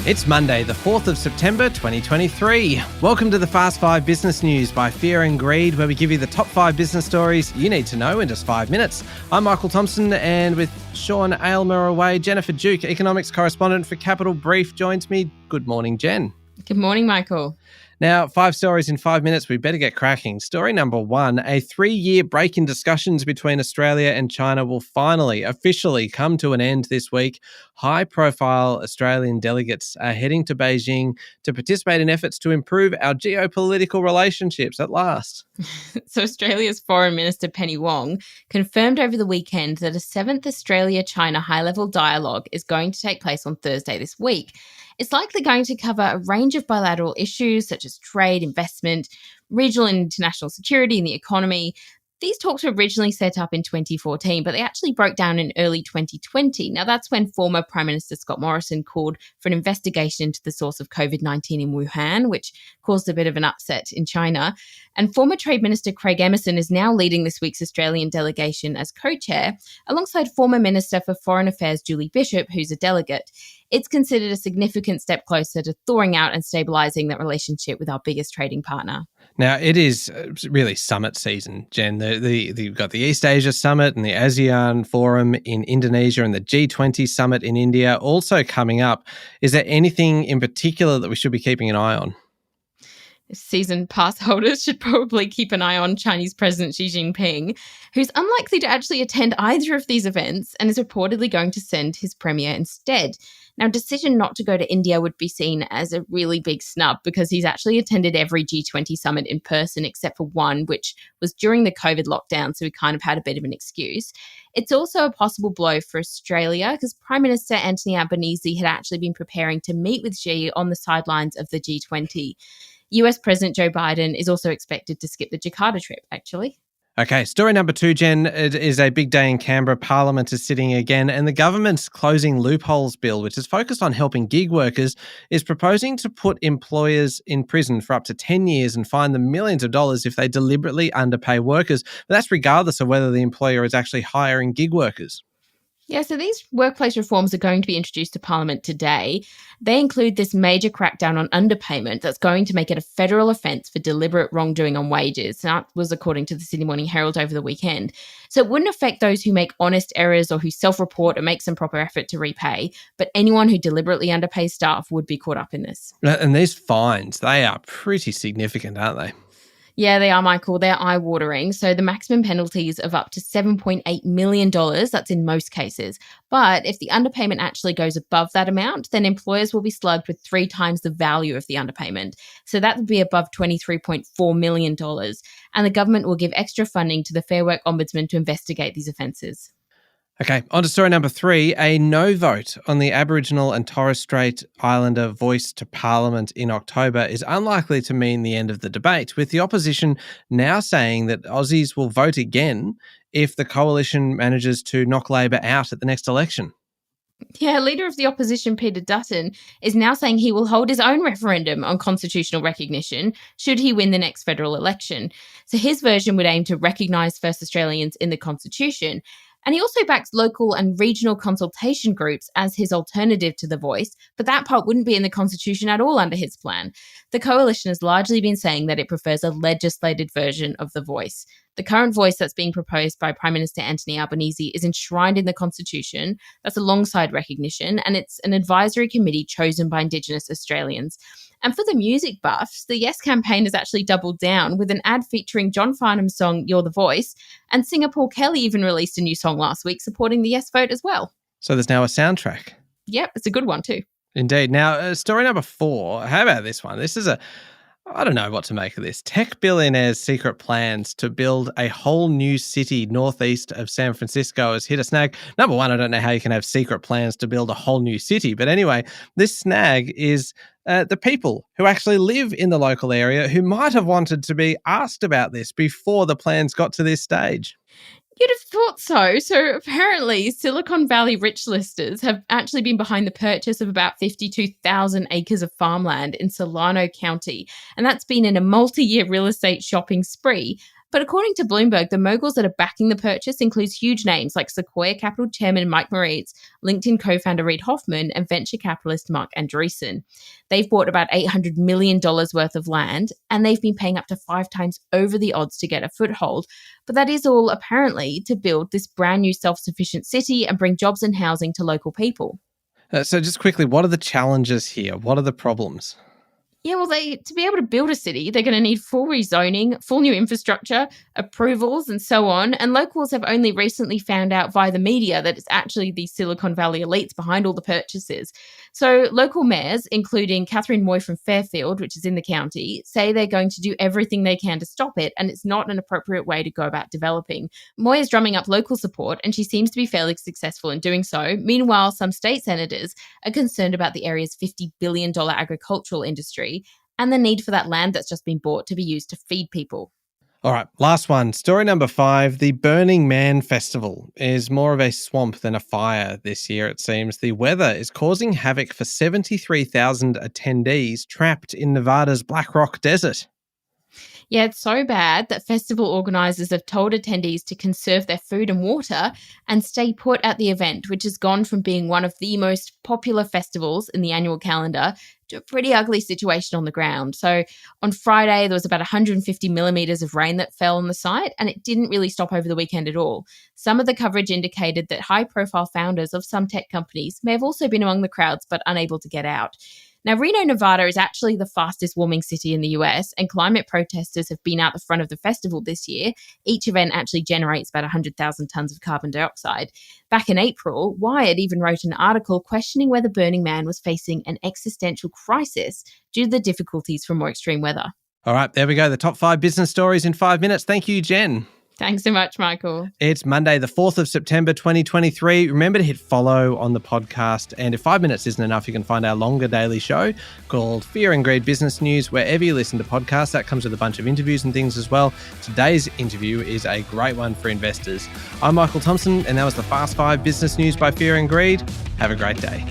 It's Monday, the 4th of September 2023. Welcome to the Fast 5 Business News by Fear and Greed, where we give you the top 5 business stories you need to know in just 5 minutes. I'm Michael Thompson, and with Sean Aylmer away, Jennifer Duke, economics correspondent for Capital Brief, joins me. Good morning, Jen. Good morning, Michael. Now, 5 stories in 5 minutes. We better get cracking. Story number 1, a 3-year break in discussions between Australia and China will finally, officially come to an end this week. High-profile Australian delegates are heading to Beijing to participate in efforts to improve our geopolitical relationships at last. So Australia's Foreign Minister Penny Wong confirmed over the weekend that a 7th Australia-China high-level dialogue is going to take place on Thursday this week. It's likely going to cover a range of bilateral issues such as trade, investment, regional and international security, and the economy. These talks were originally set up in 2014, but they actually broke down in early 2020. Now, that's when former Prime Minister Scott Morrison called for an investigation into the source of COVID-19 in Wuhan, which caused a bit of an upset in China. And former Trade Minister Craig Emerson is now leading this week's Australian delegation as co-chair, alongside former Minister for Foreign Affairs Julie Bishop, who's a delegate. It's considered a significant step closer to thawing out and stabilising that relationship with our biggest trading partner. Now, it is really summit season, Jen. You've got the East Asia Summit and the ASEAN Forum in Indonesia and the G20 Summit in India also coming up. Is there anything in particular that we should be keeping an eye on? Season pass holders should probably keep an eye on Chinese President Xi Jinping, who's unlikely to actually attend either of these events and is reportedly going to send his premier instead. Now, decision not to go to India would be seen as a really big snub because he's actually attended every G20 summit in person except for one, which was during the COVID lockdown, so he kind of had a bit of an excuse. It's also a possible blow for Australia because Prime Minister Anthony Albanese had actually been preparing to meet with Xi on the sidelines of the G20. US President Joe Biden is also expected to skip the Jakarta trip, actually. Okay, story number 2, Jen. It is a big day in Canberra. Parliament is sitting again, and the government's Closing Loopholes Bill, which is focused on helping gig workers, is proposing to put employers in prison for up to 10 years and fine them millions of dollars if they deliberately underpay workers. But that's regardless of whether the employer is actually hiring gig workers. Yeah, so these workplace reforms are going to be introduced to Parliament today. They include this major crackdown on underpayment that's going to make it a federal offence for deliberate wrongdoing on wages. That was according to the Sydney Morning Herald over the weekend. So it wouldn't affect those who make honest errors or who self-report and make some proper effort to repay, but anyone who deliberately underpays staff would be caught up in this. And these fines, they are pretty significant, aren't they? Yeah, they are, Michael. They're eye-watering. So the maximum penalties of up to $7.8 million, that's in most cases. But if the underpayment actually goes above that amount, then employers will be slugged with 3 times the value of the underpayment. So that would be above $23.4 million. And the government will give extra funding to the Fair Work Ombudsman to investigate these offences. Okay, on to story number 3. A no vote on the Aboriginal and Torres Strait Islander voice to Parliament in October is unlikely to mean the end of the debate, with the opposition now saying that Aussies will vote again if the coalition manages to knock Labor out at the next election. Yeah, leader of the opposition, Peter Dutton, is now saying he will hold his own referendum on constitutional recognition should he win the next federal election. So his version would aim to recognise First Australians in the Constitution. And he also backs local and regional consultation groups as his alternative to the voice, but that part wouldn't be in the Constitution at all under his plan. The coalition has largely been saying that it prefers a legislated version of the voice. The current voice that's being proposed by Prime Minister Anthony Albanese is enshrined in the Constitution. That's alongside recognition, and it's an advisory committee chosen by Indigenous Australians. And for the music buffs, the Yes campaign has actually doubled down with an ad featuring John Farnham's song You're the Voice, and singer Paul Kelly even released a new song last week supporting the Yes vote as well. So there's now a soundtrack. Yep, it's a good one too. Indeed. Now, story number 4. How about this one? This is I don't know what to make of this. Tech billionaires' secret plans to build a whole new city northeast of San Francisco has hit a snag. Number 1, I don't know how you can have secret plans to build a whole new city. But anyway, this snag is the people who actually live in the local area who might have wanted to be asked about this before the plans got to this stage. You'd have thought so. So apparently Silicon Valley rich listers have actually been behind the purchase of about 52,000 acres of farmland in Solano County. And that's been in a multi-year real estate shopping spree. But according to Bloomberg, the moguls that are backing the purchase includes huge names like Sequoia Capital chairman Mike Moritz, LinkedIn co-founder Reid Hoffman, and venture capitalist Mark Andreessen. They've bought about $800 million worth of land, and they've been paying up to 5 times over the odds to get a foothold. But that is all apparently to build this brand new self-sufficient city and bring jobs and housing to local people. So just quickly, what are the challenges here? What are the problems? Yeah, well, to be able to build a city, they're going to need full rezoning, full new infrastructure, approvals, and so on. And locals have only recently found out via the media that it's actually the Silicon Valley elites behind all the purchases. So local mayors, including Catherine Moy from Fairfield, which is in the county, say they're going to do everything they can to stop it, and it's not an appropriate way to go about developing. Moy is drumming up local support, and she seems to be fairly successful in doing so. Meanwhile, some state senators are concerned about the area's $50 billion agricultural industry and the need for that land that's just been bought to be used to feed people. All right, last one. Story number 5. The Burning Man Festival is more of a swamp than a fire this year, it seems. The weather is causing havoc for 73,000 attendees trapped in Nevada's Black Rock Desert. Yeah, it's so bad that festival organisers have told attendees to conserve their food and water and stay put at the event, which has gone from being one of the most popular festivals in the annual calendar to a pretty ugly situation on the ground. So on Friday, there was about 150 millimetres of rain that fell on the site, and it didn't really stop over the weekend at all. Some of the coverage indicated that high-profile founders of some tech companies may have also been among the crowds but unable to get out. Now, Reno, Nevada is actually the fastest warming city in the US, and climate protesters have been out the front of the festival this year. Each event actually generates about 100,000 tons of carbon dioxide. Back in April, Wired even wrote an article questioning whether Burning Man was facing an existential crisis due to the difficulties from more extreme weather. All right, there we go. The top 5 business stories in 5 minutes. Thank you, Jen. Thanks so much, Michael. It's Monday, the 4th of September, 2023. Remember to hit follow on the podcast. And if 5 minutes isn't enough, you can find our longer daily show called Fear and Greed Business News, wherever you listen to podcasts. That comes with a bunch of interviews and things as well. Today's interview is a great one for investors. I'm Michael Thompson, and that was the Fast 5 Business News by Fear and Greed. Have a great day.